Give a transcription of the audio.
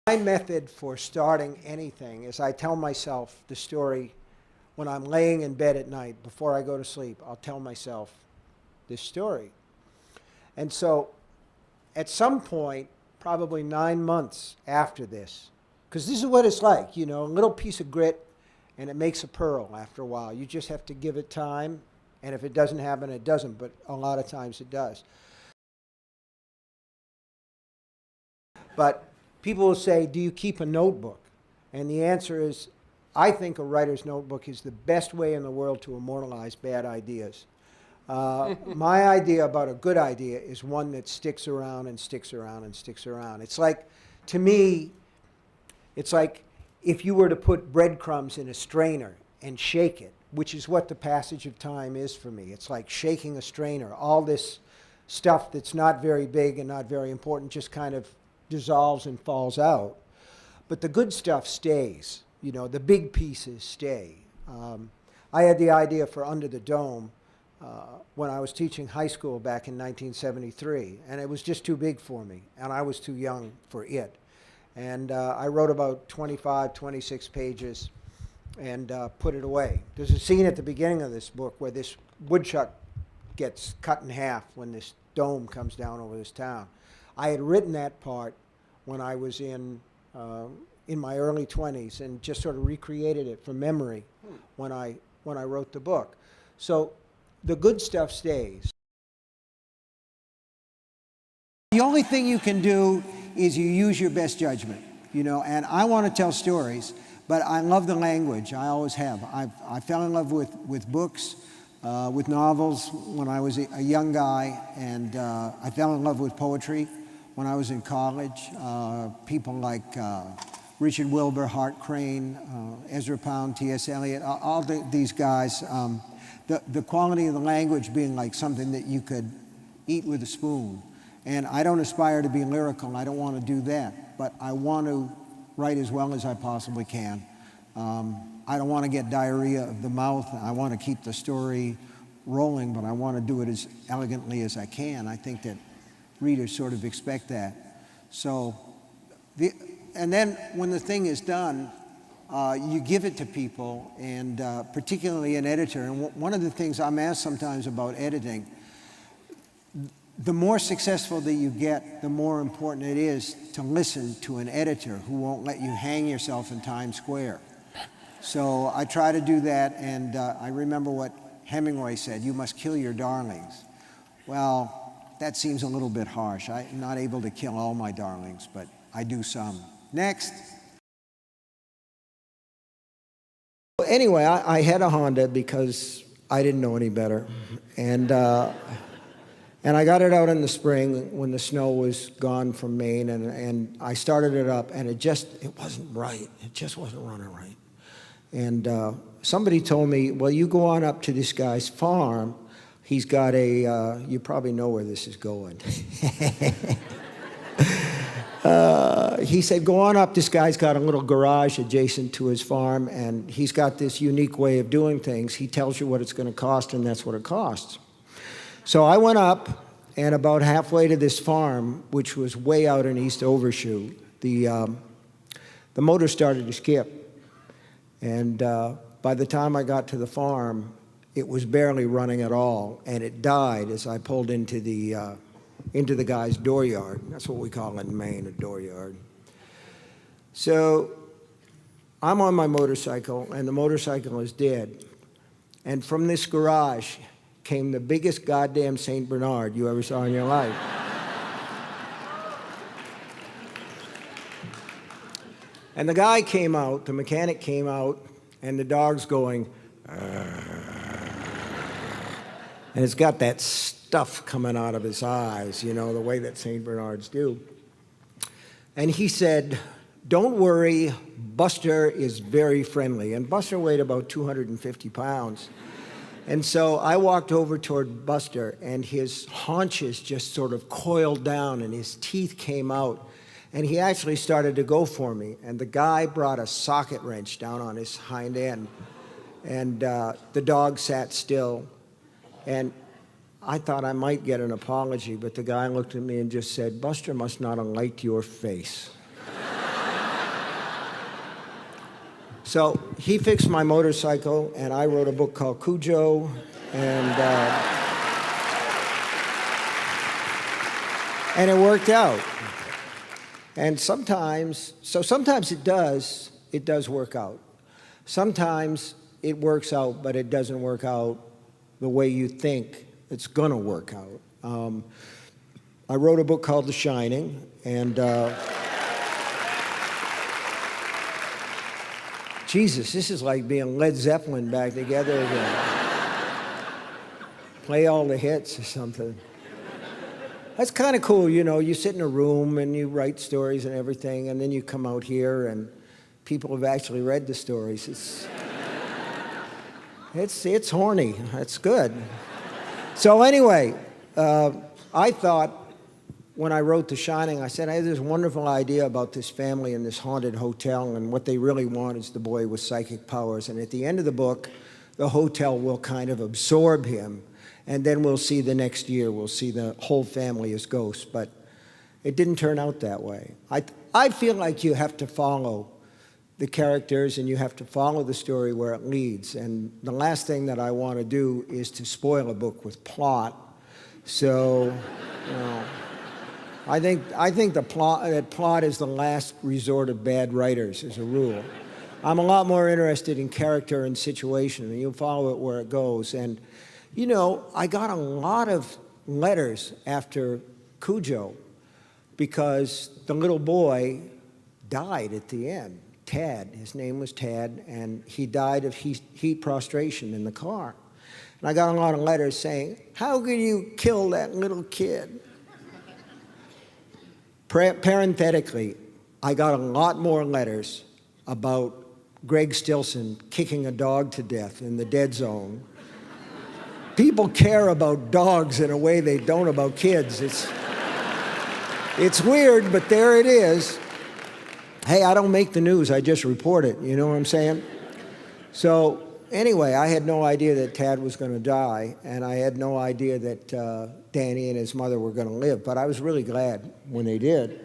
My method for starting anything is I tell myself the story when I'm laying in bed at night before I go to sleep. I'll tell myself this story. And so at some point, probably 9 months after this, because this is what it's like, you know, a little piece of grit and it makes a pearl after a while. You just have to give it time, and if it doesn't happen, it doesn't, but a lot of times it does. But people will say, do you keep a notebook? And the answer is, I think a writer's notebook is the best way in the world to immortalize bad ideas. My idea about a good idea is one that sticks around and sticks around and sticks around. It's like, to me, it's like if you were to put breadcrumbs in a strainer and shake it, which is what the passage of time is for me. It's like shaking a strainer. All this stuff that's not very big and not very important just kind of dissolves and falls out. But the good stuff stays. You know, the big pieces stay. I had the idea for Under the Dome when I was teaching high school back in 1973, and it was just too big for me, and I was too young for it. And I wrote about 25, 26 pages and put it away. There's a scene at the beginning of this book where this woodchuck gets cut in half when this dome comes down over this town. I had written that part when I was in my early 20s and just sort of recreated it from memory when I wrote the book. So the good stuff stays. The only thing you can do is you use your best judgment, you know, and I want to tell stories, but I love the language. I always have. I fell in love with books, with novels when I was a young guy, and I fell in love with poetry when I was in college. People like Richard Wilbur, Hart Crane, Ezra Pound, T.S. Eliot, all these guys. The quality of the language being like something that you could eat with a spoon. And I don't aspire to be lyrical. I don't want to do that. But I want to write as well as I possibly can. I don't want to get diarrhea of the mouth. I want to keep the story rolling, but I want to do it as elegantly as I can. I think that readers sort of expect that. So, and then when the thing is done, you give it to people, and particularly an editor. And one of the things I'm asked sometimes about editing, the more successful that you get, the more important it is to listen to an editor who won't let you hang yourself in Times Square. So I try to do that, and I remember what Hemingway said, you must kill your darlings. Well, that seems a little bit harsh. I'm not able to kill all my darlings, but I do some. Next. Anyway, I had a Honda because I didn't know any better. And I got it out in the spring when the snow was gone from Maine, and I started it up, and it wasn't right. It just wasn't running right. And somebody told me, well, you go on up to this guy's farm. He's got you probably know where this is going. He said, go on up. This guy's got a little garage adjacent to his farm, and he's got this unique way of doing things. He tells you what it's going to cost, and that's what it costs. So I went up, and about halfway to this farm, which was way out in East Overshoe, the motor started to skip. And by the time I got to the farm, it was barely running at all, and it died as I pulled into the guy's dooryard. That's what we call it in Maine, a dooryard. So I'm on my motorcycle, and the motorcycle is dead. And from this garage came the biggest goddamn St. Bernard you ever saw in your life. And the guy came out, the mechanic came out, and the dog's going, and it's got that stuff coming out of his eyes, you know, the way that St. Bernards do. And he said, don't worry, Buster is very friendly. And Buster weighed about 250 pounds. And so I walked over toward Buster, and his haunches just sort of coiled down, and his teeth came out. And he actually started to go for me. And the guy brought a socket wrench down on his hind end. And the dog sat still. And I thought I might get an apology, but the guy looked at me and just said, Buster must not have liked your face. So he fixed my motorcycle, and I wrote a book called Cujo, and it worked out. And sometimes it does work out. Sometimes it works out, but it doesn't work out the way you think it's gonna work out. I wrote a book called The Shining, and Jesus, this is like being Led Zeppelin back together again. Play all the hits or something. That's kind of cool, you know. You sit in a room and you write stories and everything, and then you come out here and people have actually read the stories. It's horny. It's good. So anyway, I thought when I wrote The Shining, I said, I had this wonderful idea about this family in this haunted hotel, and what they really want is the boy with psychic powers. And at the end of the book, the hotel will kind of absorb him, and then we'll see the next year, we'll see the whole family as ghosts. But it didn't turn out that way. I feel like you have to follow the characters, and you have to follow the story where it leads. And the last thing that I want to do is to spoil a book with plot. So, you know, I think that plot is the last resort of bad writers, as a rule. I'm a lot more interested in character and situation, and you follow it where it goes. And, you know, I got a lot of letters after Cujo because the little boy died at the end. Tad, his name was Tad, and he died of heat prostration in the car. And I got a lot of letters saying, how could you kill that little kid? Parenthetically, I got a lot more letters about Greg Stilson kicking a dog to death in the dead zone. People care about dogs in a way they don't about kids. It's weird, but there it is. Hey, I don't make the news, I just report it, you know what I'm saying? So anyway, I had no idea that Tad was going to die, and I had no idea that Danny and his mother were going to live, but I was really glad when they did.